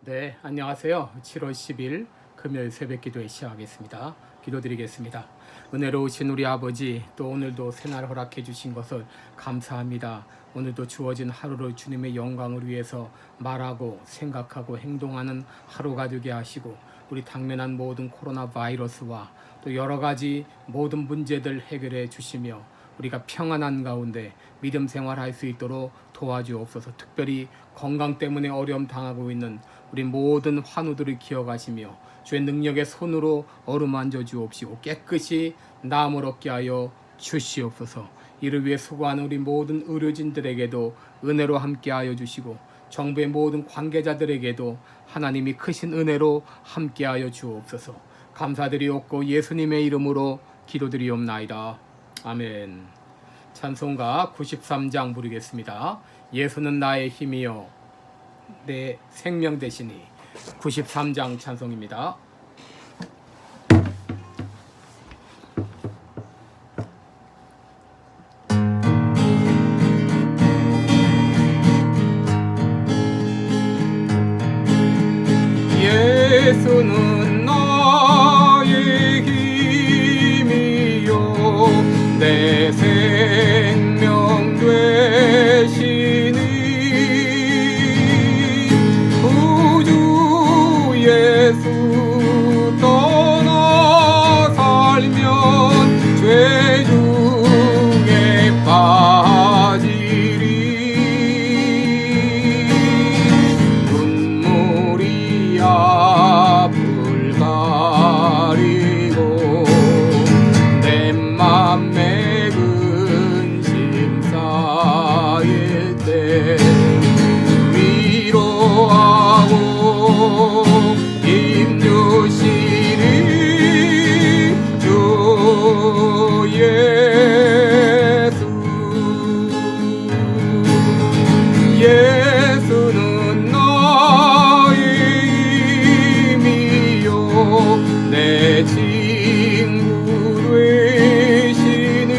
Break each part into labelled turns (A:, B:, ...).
A: 네, 안녕하세요. 7월 10일 금요일 새벽 기도회 시작하겠습니다. 기도드리겠습니다. 은혜로우신 우리 아버지, 또 오늘도 새날 허락해 주신 것을 감사합니다. 오늘도 주어진 하루를 주님의 영광을 위해서 말하고 생각하고 행동하는 하루가 되게 하시고, 우리 당면한 모든 코로나 바이러스와 또 여러 가지 모든 문제들 해결해 주시며, 우리가 평안한 가운데 믿음 생활할 수 있도록 도와주옵소서. 특별히 건강 때문에 어려움 당하고 있는 우리 모든 환우들을 기억하시며 주의 능력의 손으로 어루만져 주옵시고 깨끗이 나음을 얻게 하여 주시옵소서. 이를 위해 수고하는 우리 모든 의료진들에게도 은혜로 함께 하여 주시고, 정부의 모든 관계자들에게도 하나님이 크신 은혜로 함께 하여 주옵소서. 감사드리옵고 예수님의 이름으로 기도드리옵나이다. 아멘. 찬송가 93장 부르겠습니다. 예수는 나의 힘이요 내 생명 되시니. 93장 찬송입니다. 예수는 나의 힘이요 내 생명 되시니. 구주 예수 떠나 살면 죄 중에 빠지리. 눈물이 앞을 가리고 내 맘에 근심 쌓일 때 위로하고 힘주시니 주 예수. 예수는 나의 힘이요 내 친구 되시니.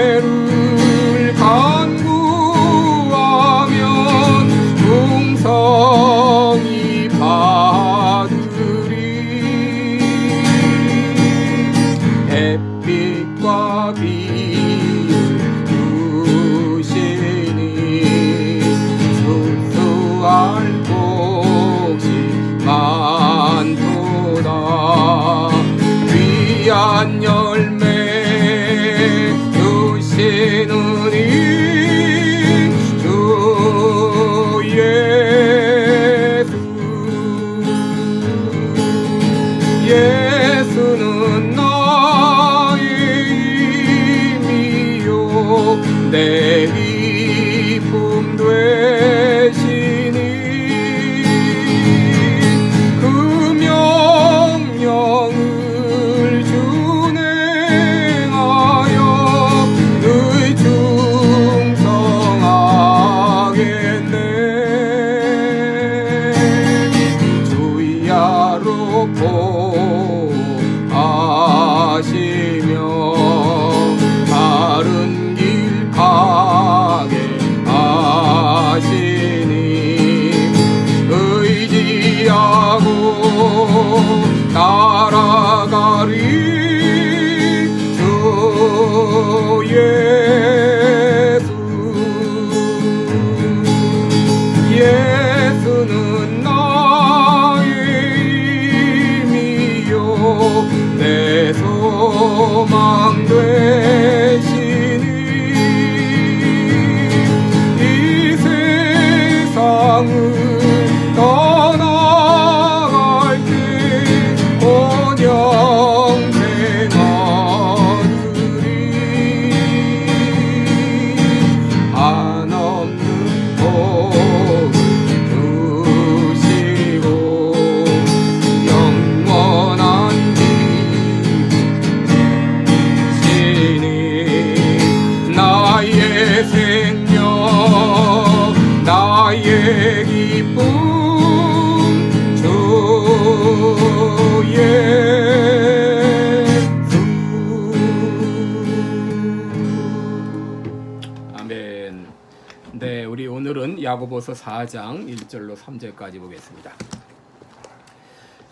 A: 은혜를 간구하면 풍성히 받으리. 햇빛과 비를 주시니 수수할 곳이 많도다. 귀한 열매 주시느니 주 예수. 예수는 나의 힘이요 내 기쁨 되시니. 그 명령을 준행하여 늘 충성하겠네. 주야로 보하시며 바른 길 가게 하시니. 의지하고 따라가리 주 예수. 예수는 나의 힘이요 내 소망 되시니. 이 세상을 떠나갈 때 온영 생하으리. 한없는 복을 주시고 영원한 빛이시니. 나의 생명 나의 기쁨 주 예수. 아멘. 네, 우리 오늘은 야고보서 4장 1절로 3절까지 보겠습니다.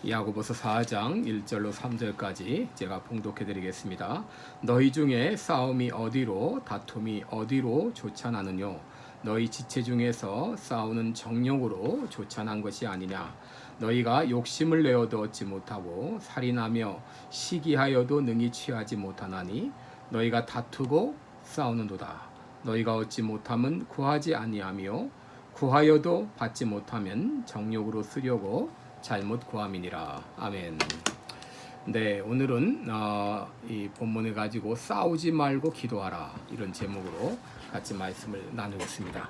A: 야고보서 4장 1절로 3절까지 제가 봉독해 드리겠습니다. 너희 중에 싸움이 어디로 다툼이 어디로 조찬하느뇨? 너희 지체 중에서 싸우는 정욕으로 조찬한 것이 아니냐? 너희가 욕심을 내어도 얻지 못하고 살인하며 시기하여도 능히 취하지 못하나니 너희가 다투고 싸우는도다. 너희가 얻지 못함은 구하지 아니하며 구하여도 받지 못하면 정욕으로 쓰려고 잘못 구함이니라. 아멘. 네, 오늘은 이 본문을 가지고 싸우지 말고 기도하라 이런 제목으로 같이 말씀을 나누겠습니다.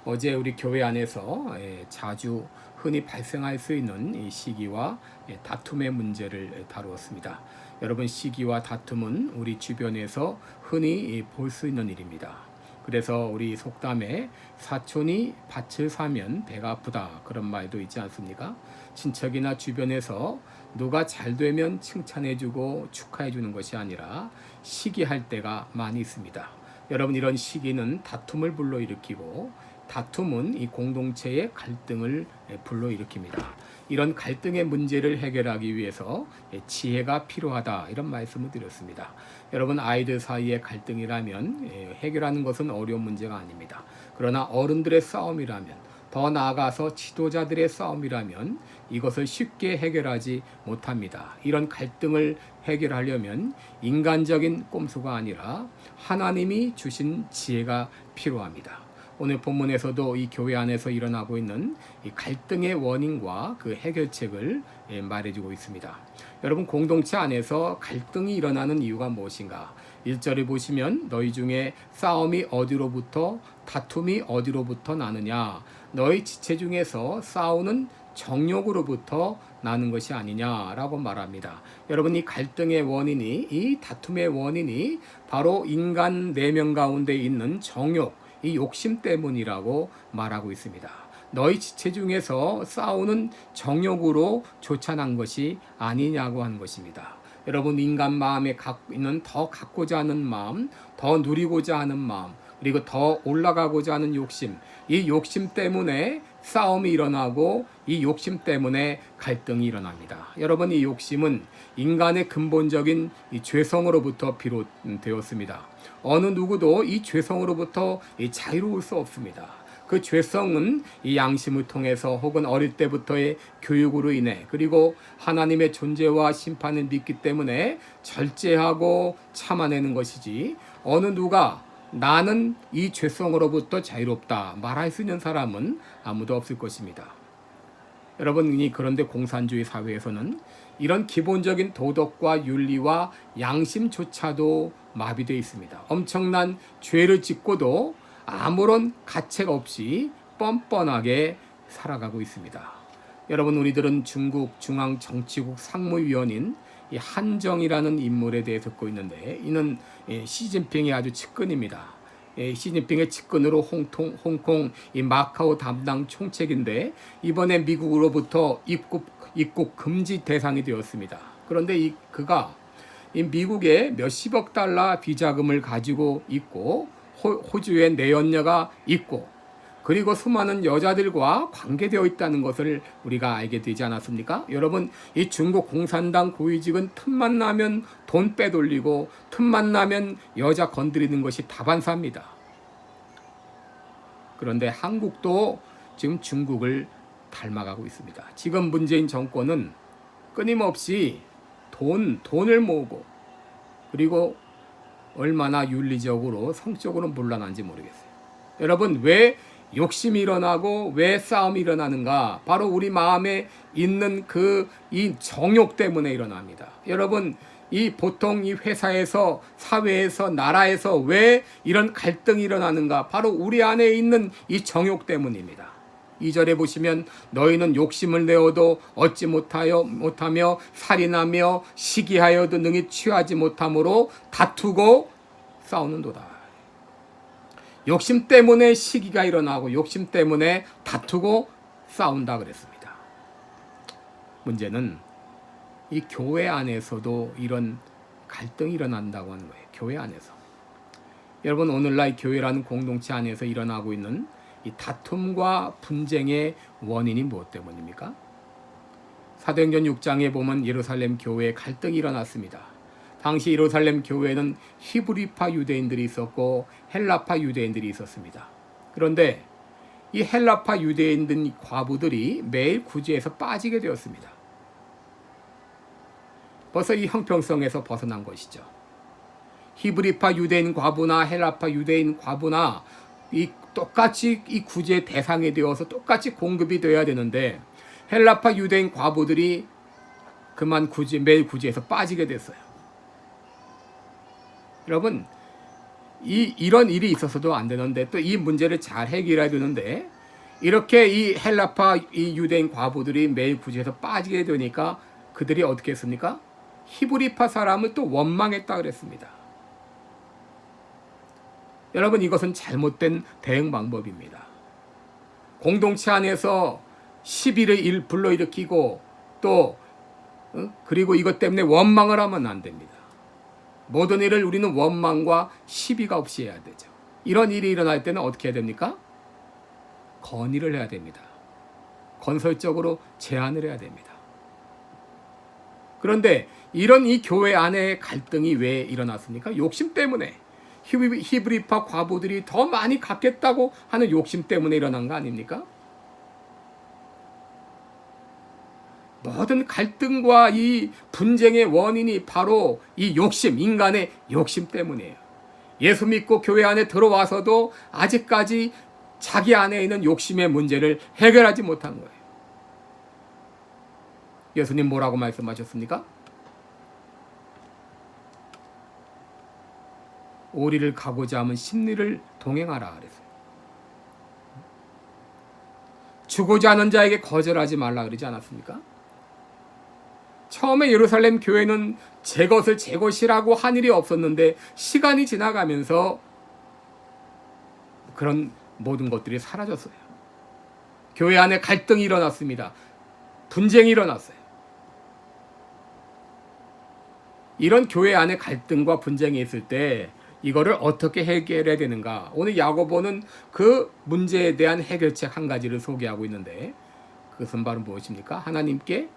A: 어제 우리 교회 안에서 자주 흔히 발생할 수 있는 이 시기와 다툼의 문제를 다루었습니다. 여러분, 시기와 다툼은 우리 주변에서 흔히 볼 수 있는 일입니다. 그래서 우리 속담에 사촌이 밭을 사면 배가 아프다 그런 말도 있지 않습니까? 친척이나 주변에서 누가 잘 되면 칭찬해주고 축하해주는 것이 아니라 시기할 때가 많이 있습니다. 여러분, 이런 시기는 다툼을 불러일으키고 다툼은 이 공동체의 갈등을 불러일으킵니다. 이런 갈등의 문제를 해결하기 위해서 지혜가 필요하다 이런 말씀을 드렸습니다. 여러분, 아이들 사이의 갈등이라면 해결하는 것은 어려운 문제가 아닙니다. 그러나 어른들의 싸움이라면, 더 나아가서 지도자들의 싸움이라면 이것을 쉽게 해결하지 못합니다. 이런 갈등을 해결하려면 인간적인 꼼수가 아니라 하나님이 주신 지혜가 필요합니다. 오늘 본문에서도 이 교회 안에서 일어나고 있는 이 갈등의 원인과 그 해결책을 말해주고 있습니다. 여러분, 공동체 안에서 갈등이 일어나는 이유가 무엇인가? 1절을 보시면 너희 중에 싸움이 어디로부터 다툼이 어디로부터 나느냐? 너희 지체 중에서 싸우는 정욕으로부터 나는 것이 아니냐라고 말합니다. 여러분, 이 갈등의 원인이, 이 다툼의 원인이 바로 인간 내면 가운데 있는 정욕, 이 욕심 때문이라고 말하고 있습니다. 너희 지체 중에서 싸우는 정욕으로 조찬한 것이 아니냐고 하는 것입니다. 여러분, 인간 마음에 있는 더 갖고자 하는 마음, 더 누리고자 하는 마음, 그리고 더 올라가고자 하는 욕심, 이 욕심 때문에 싸움이 일어나고 이 욕심 때문에 갈등이 일어납니다. 여러분, 이 욕심은 인간의 근본적인 이 죄성으로부터 비롯되었습니다. 어느 누구도 이 죄성으로부터 자유로울 수 없습니다. 그 죄성은 이 양심을 통해서 혹은 어릴 때부터의 교육으로 인해, 그리고 하나님의 존재와 심판을 믿기 때문에 절제하고 참아내는 것이지, 어느 누가 나는 이 죄성으로부터 자유롭다 말할 수 있는 사람은 아무도 없을 것입니다. 여러분, 그런데 공산주의 사회에서는 이런 기본적인 도덕과 윤리와 양심조차도 마비되어 있습니다. 엄청난 죄를 짓고도 아무런 가책 없이 뻔뻔하게 살아가고 있습니다. 여러분, 우리들은 중국 중앙정치국 상무위원인 이 한정이라는 인물에 대해 듣고 있는데, 이는 시진핑의 아주 측근입니다. 시진핑의 측근으로 홍콩 이 마카오 담당 총책인데, 이번에 미국으로부터 입국 금지 대상이 되었습니다. 그런데 그가 이 미국에 몇십억 달러 비자금을 가지고 있고, 호주에 내연녀가 있고, 그리고 수많은 여자들과 관계되어 있다는 것을 우리가 알게 되지 않았습니까? 여러분, 이 중국 공산당 고위직은 틈만 나면 돈 빼돌리고 틈만 나면 여자 건드리는 것이 다반사입니다. 그런데 한국도 지금 중국을 닮아가고 있습니다. 지금 문재인 정권은 끊임없이 돈을 모으고, 그리고 얼마나 윤리적으로 성적으로 문란한지 모르겠어요. 여러분, 왜 욕심이 일어나고 왜 싸움이 일어나는가? 바로 우리 마음에 있는 이 정욕 때문에 일어납니다. 여러분, 보통 이 회사에서, 사회에서, 나라에서 왜 이런 갈등이 일어나는가? 바로 우리 안에 있는 이 정욕 때문입니다. 2절에 보시면 너희는 욕심을 내어도 얻지 못하며 살인하며 시기하여도 능히 취하지 못함으로 다투고 싸우는도다. 욕심 때문에 시기가 일어나고 욕심 때문에 다투고 싸운다 그랬습니다. 문제는 이 교회 안에서도 이런 갈등이 일어난다고 하는 거예요. 교회 안에서. 여러분, 오늘날 교회라는 공동체 안에서 일어나고 있는 이 다툼과 분쟁의 원인이 무엇 때문입니까? 사도행전 6장에 보면 예루살렘 교회에 갈등이 일어났습니다. 당시 예루살렘 교회에는 히브리파 유대인들이 있었고 헬라파 유대인들이 있었습니다. 그런데 이 헬라파 유대인들 과부들이 매일 구제에서 빠지게 되었습니다. 벌써 이 형평성에서 벗어난 것이죠. 히브리파 유대인 과부나 헬라파 유대인 과부나 똑같이 이 구제 대상이 되어서 똑같이 공급이 되어야 되는데 헬라파 유대인 과부들이 그만 매일 구제에서 빠지게 됐어요. 여러분, 이런 일이 있어서도 안 되는데 또 이 문제를 잘 해결해야 되는데 이렇게 이 헬라파 이 유대인 과부들이 매일 구제에서 빠지게 되니까 그들이 어떻게 했습니까? 히브리파 사람을 또 원망했다 그랬습니다. 여러분, 이것은 잘못된 대응 방법입니다. 공동체 안에서 시비를 불러일으키고 또 그리고 이것 때문에 원망을 하면 안 됩니다. 모든 일을 우리는 원망과 시비가 없이 해야 되죠. 이런 일이 일어날 때는 어떻게 해야 됩니까? 건의를 해야 됩니다. 건설적으로 제안을 해야 됩니다. 그런데 이런 이 교회 안에 갈등이 왜 일어났습니까? 욕심 때문에. 히브리파 과부들이 더 많이 갖겠다고 하는 욕심 때문에 일어난 거 아닙니까? 모든 갈등과 이 분쟁의 원인이 바로 이 욕심, 인간의 욕심 때문이에요. 예수 믿고 교회 안에 들어와서도 아직까지 자기 안에 있는 욕심의 문제를 해결하지 못한 거예요. 예수님 뭐라고 말씀하셨습니까? 오리를 가고자 하면 십리를 동행하라 그랬어요. 주고자 하는 자에게 거절하지 말라 그러지 않았습니까? 처음에 예루살렘 교회는 제 것을 제 것이라고 한 일이 없었는데 시간이 지나가면서 그런 모든 것들이 사라졌어요. 교회 안에 갈등이 일어났습니다. 분쟁이 일어났어요. 이런 교회 안에 갈등과 분쟁이 있을 때 이거를 어떻게 해결해야 되는가? 오늘 야고보는 그 문제에 대한 해결책 한 가지를 소개하고 있는데 그것은 바로 무엇입니까? 하나님께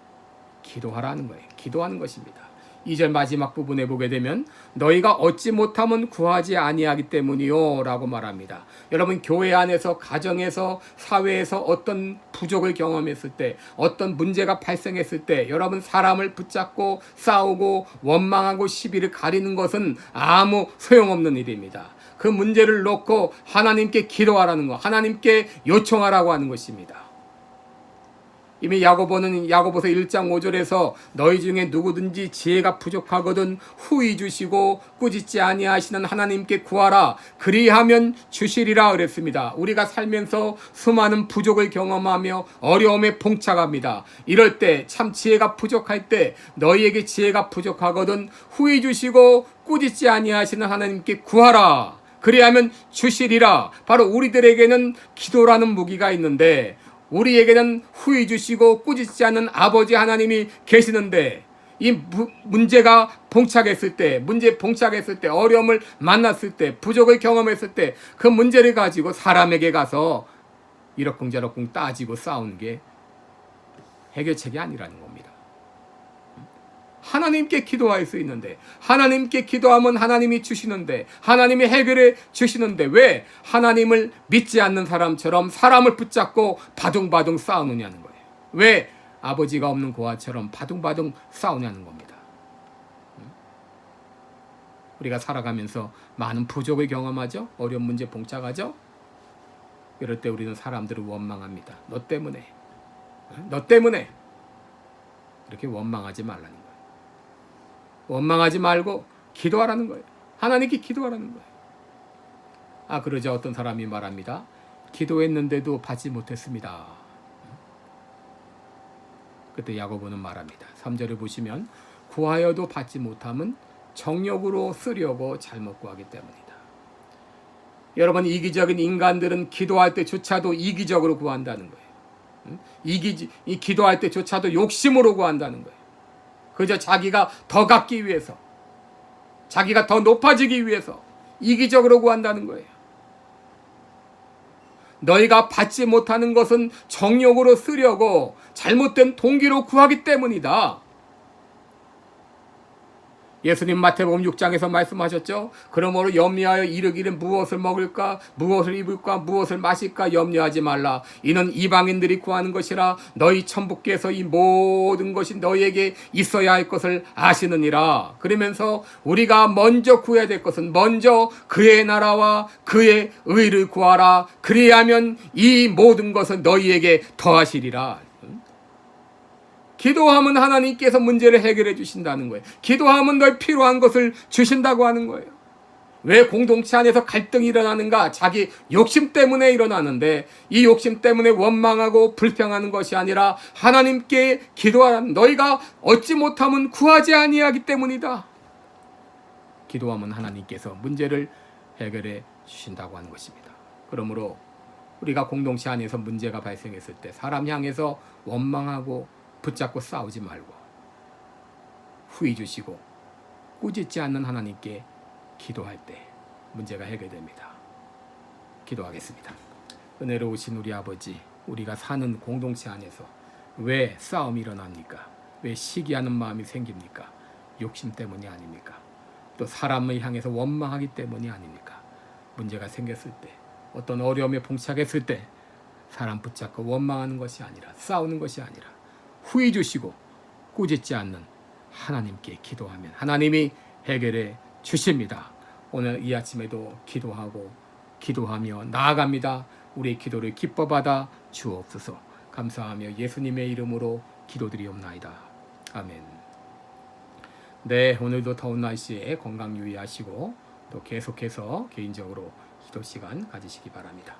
A: 기도하라는 거예요. 기도하는 것입니다. 2절 마지막 부분에 보게 되면 너희가 얻지 못하면 구하지 아니하기 때문이요 라고 말합니다. 여러분, 교회 안에서, 가정에서, 사회에서 어떤 부족을 경험했을 때, 어떤 문제가 발생했을 때 여러분, 사람을 붙잡고 싸우고 원망하고 시비를 가리는 것은 아무 소용없는 일입니다. 그 문제를 놓고 하나님께 기도하라는 것, 하나님께 요청하라고 하는 것입니다. 이미 야고보는 야고보서 1장 5절에서 너희 중에 누구든지 지혜가 부족하거든 후히 주시고 꾸짖지 아니하시는 하나님께 구하라 그리하면 주시리라 그랬습니다. 우리가 살면서 수많은 부족을 경험하며 어려움에 봉착합니다. 이럴 때 참 지혜가 부족할 때 너희에게 지혜가 부족하거든 후히 주시고 꾸짖지 아니하시는 하나님께 구하라 그리하면 주시리라. 바로 우리들에게는 기도라는 무기가 있는데 우리에게는 후히 주시고 꾸짖지 않는 아버지 하나님이 계시는데 이 문제가 봉착했을 때, 어려움을 만났을 때, 부족을 경험했을 때 그 문제를 가지고 사람에게 가서 이러쿵저러쿵 따지고 싸우는 게 해결책이 아니라는 겁니다. 하나님께 기도할 수 있는데, 하나님께 기도하면 하나님이 주시는데, 하나님이 해결해 주시는데 왜 하나님을 믿지 않는 사람처럼 사람을 붙잡고 바둥바둥 싸우느냐는 거예요. 왜 아버지가 없는 고아처럼 바둥바둥 싸우냐는 겁니다. 우리가 살아가면서 많은 부족을 경험하죠. 어려운 문제 봉착하죠. 이럴 때 우리는 사람들을 원망합니다. 너 때문에 이렇게 원망하지 말라는 거예요. 원망하지 말고 기도하라는 거예요. 하나님께 기도하라는 거예요. 그러자 어떤 사람이 말합니다. 기도했는데도 받지 못했습니다. 그때 야고보는 말합니다. 3절을 보시면 구하여도 받지 못함은 정욕으로 쓰려고 잘못 구하기 때문이다. 여러분, 이기적인 인간들은 기도할 때조차도 이기적으로 구한다는 거예요. 이 기도할 때조차도 욕심으로 구한다는 거예요. 그저 자기가 더 갖기 위해서, 자기가 더 높아지기 위해서, 이기적으로 구한다는 거예요. 너희가 받지 못하는 것은 정욕으로 쓰려고 잘못된 동기로 구하기 때문이다. 예수님 마태복음 6장에서 말씀하셨죠. 그러므로 염려하여 이르기를 무엇을 먹을까, 무엇을 입을까, 무엇을 마실까 염려하지 말라. 이는 이방인들이 구하는 것이라. 너희 천부께서 이 모든 것이 너희에게 있어야 할 것을 아시느니라. 그러면서 우리가 먼저 구해야 될 것은 먼저 그의 나라와 그의 의를 구하라. 그리하면 이 모든 것은 너희에게 더하시리라. 기도하면 하나님께서 문제를 해결해 주신다는 거예요. 기도하면 널 필요한 것을 주신다고 하는 거예요. 왜 공동체 안에서 갈등이 일어나는가? 자기 욕심 때문에 일어나는데, 이 욕심 때문에 원망하고 불평하는 것이 아니라 하나님께 기도하는, 너희가 얻지 못하면 구하지 아니하기 때문이다. 기도하면 하나님께서 문제를 해결해 주신다고 하는 것입니다. 그러므로 우리가 공동체 안에서 문제가 발생했을 때 사람 향해서 원망하고 붙잡고 싸우지 말고 후회 주시고 꾸짖지 않는 하나님께 기도할 때 문제가 해결됩니다. 기도하겠습니다. 은혜로우신 우리 아버지, 우리가 사는 공동체 안에서 왜 싸움이 일어납니까? 왜 시기하는 마음이 생깁니까? 욕심 때문이 아닙니까? 또 사람을 향해서 원망하기 때문이 아닙니까? 문제가 생겼을 때, 어떤 어려움에 봉착했을 때 사람 붙잡고 원망하는 것이 아니라, 싸우는 것이 아니라 후회 주시고 꾸짖지 않는 하나님께 기도하면 하나님이 해결해 주십니다. 오늘 이 아침에도 기도하며 나아갑니다. 우리의 기도를 기뻐 받아 주옵소서. 감사하며 예수님의 이름으로 기도드리옵나이다. 아멘. 네, 오늘도 더운 날씨에 건강 유의하시고 또 계속해서 개인적으로 기도 시간 가지시기 바랍니다.